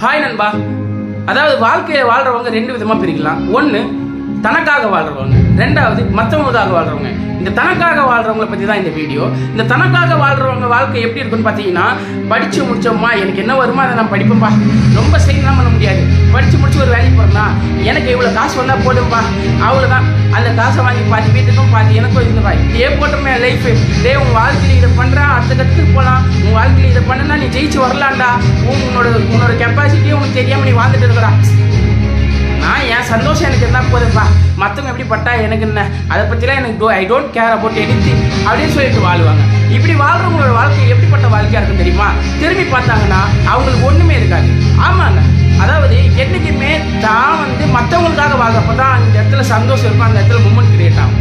Hi நண்பா. அதாவது வாழ்க்கையை வாழ்றவங்க ரெண்டு விதமாக பிரிக்கலாம். ஒன்று தனக்காக வாழ்றவங்க, ரெண்டாவது மற்றவங்களுக்காக வாழ்றவங்க. இந்த தனக்காக வாழ்றவங்களை பற்றி தான் இந்த வீடியோ. இந்த தனக்காக வாழ்றவங்க வாழ்க்கை எப்படி இருக்குன்னு பார்த்தீங்கன்னா, படித்து முடிச்சோம்மா எனக்கு என்ன வருமோ அதை நான் படிப்பேன்பா, ரொம்ப ஸ்ட்ரெயின்லாம் பண்ண முடியாது. படித்து முடிச்சு ஒரு வேலைக்கு போகிறேன்னா எனக்கு இவ்வளோ காசு வந்தால் போதும்பா, அவ்வளோதான். அந்த காசை வாங்கி பாதி வீட்டுக்கும் பாதி எனக்கும் இருந்துப்பா, இதே போட்டோமே லைஃபு. டே உன் வாழ்க்கையில் இதை பண்ணுறா, அடுத்த கட்டத்துக்கு போகலாம். உன் வாழ்க்கையில் இதை பண்ணுன்னா நீ ஜெயிச்சு வரலான்டா. உன்னோட கெப்பாசிட்டியும் உனக்கு தெரியாமல் நீ வாழ்ந்துட்டு இருக்கடா. நான் என் சந்தோஷம் எனக்கு இருந்தால் போதுப்பா, மற்றவங்க எப்படி பட்டா எனக்கு என்ன, அதை பற்றிலாம் எனக்கு I don't care about anything அப்படின்னு சொல்லிட்டு வாழ்வாங்க. இப்படி வாழ்றவங்களோட வாழ்க்கை எப்படிப்பட்ட வாழ்க்கையாக இருக்கும் தெரியுமா? திரும்பி பார்த்தாங்கன்னா அவங்களுக்கு ஒன்றுமே இருக்காது. ஆமாங்க, அதாவது என்றைக்குமே தான் மற்றவங்களுக்காக வாழ்றப்ப தான் அந்த இடத்துல சந்தோஷம் இருக்கும், அந்த இடத்துல மூமெண்ட் கிரியேட் ஆகும்.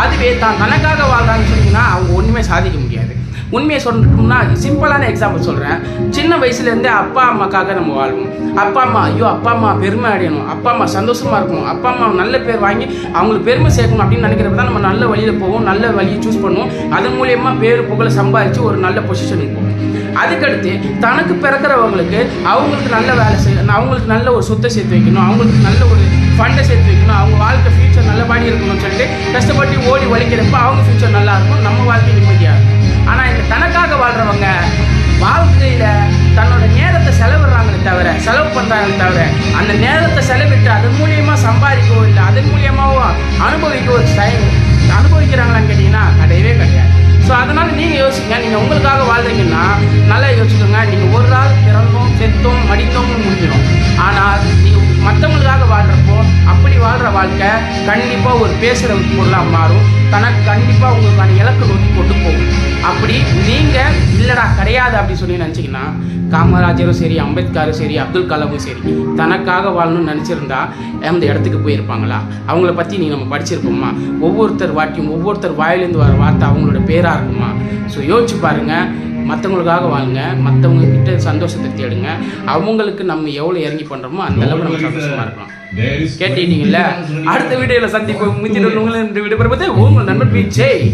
அதுவே தான் தனக்காக வாழ்றாங்கன்னு சொன்னீங்கன்னா அவங்க ஒன்றுமே சாதிக்க முடியாது. உண்மையை சொல்லணும்னா சிம்பிளான எக்ஸாம்பிள் சொல்கிறேன். சின்ன வயசுலேருந்தே அப்பா அம்மாக்காக நம்ம வாழ்வோம். அப்பா அம்மா அப்பா அம்மா பெருமை அடையணும், அப்பா அம்மா சந்தோஷமாக இருக்கணும், அப்பா அம்மா நல்ல பேர் வாங்கி அவங்களுக்கு பெருமை சேர்க்கணும் அப்படின்னு நினைக்கிறப்ப தான் நம்ம நல்ல வழியில் போவோம், நல்ல வழியை சூஸ் பண்ணுவோம். அதன் மூலயமா பேர் புகழை சம்பாதிச்சு ஒரு நல்ல பொசிஷனுக்கு போவோம். அதுக்கடுத்து தனக்கு பிறக்கிறவங்களுக்கு அவங்களுக்கு நல்ல வேலை செய்யணும், அவங்களுக்கு நல்ல ஒரு சொத்தை சேர்த்து வைக்கணும், அவங்களுக்கு நல்ல ஒரு ஃபண்டை சேர்த்து வைக்கணும், அவங்க வாழ்க்கை ஃபியூச்சர் நல்லபடி இருக்கணும்னு சொல்லிட்டு கஷ்டப்பட்டு ஓடி வலிக்கிறப்ப அவங்க ஃபியூச்சர் நல்லா இருக்கும், நம்ம வாழ்க்கை நிம்மதியாக இருக்கும். ஆனால் இந்த தனக்காக வாழ்கிறவங்க வாழ்க்கையில் தன்னோட நேரத்தை செலவிடுறாங்களே தவிர, செலவு பண்ணுறாங்களே தவிர, அந்த நேரத்தை செலவிட்டு அதன் மூலியமாக சம்பாதிக்கவோ இல்லை அதன் மூலியமாகவோ அனுபவிக்கிறாங்களான்னு கேட்டிங்கன்னா கிடையவே கிடையாது. ஸோ அதனால் நீங்கள் யோசிங்க, நீங்கள் உங்களுக்காக வாழ்றீங்கன்னா நல்லா யோசிச்சுக்கோங்க. நீங்கள் ஒரு நாள் பிறந்தோம் செத்தோம் மடித்தோம் முடிஞ்சிடும். ஆனால் நீங்கள் மற்றவங்களுக்காக வாழ்கிறப்போ அப்படி வாழ்கிற வாழ்க்கை கண்டிப்பாக ஒரு பேசுகிற பொருளாக மாறும், தனக்கு கண்டிப்பாக உங்களுக்கான இலக்கு நோக்கி கொண்டு போகும். அப்படி நீங்கள் இல்லைடா கிடையாது அப்படி சொல்லி நினச்சிங்கன்னா காமராஜரும் சரி, அம்பேத்கரும் சரி, அப்துல் கலாமும் சரி தனக்காக வாழணும்னு நினச்சிருந்தா அந்த இடத்துக்கு போயிருப்பாங்களா? அவங்கள பற்றி நீங்கள் நம்ம படிச்சிருப்போமா? ஒவ்வொருத்தர் ஒவ்வொருத்தர் வாயிலேருந்து வர வார்த்தை அவங்களோட பேராக இருக்குமா? ஸோ யோசிச்சு பாருங்கள், மற்றவங்களுக்காக வாழுங்க, மற்றவங்க கிட்ட சந்தோஷத்தை தேடுங்க. அவங்களுக்கு நம்ம எவ்வளோ இறங்கி பண்ணுறோமோ அந்த அளவுக்கு நம்ம சந்தோஷமாக இருக்கலாம். கேட்டீங்கல்ல? அடுத்த வீடியோவில் சந்திப்போம். விடைபெறுவது உங்கள் நண்பர் விஜய்.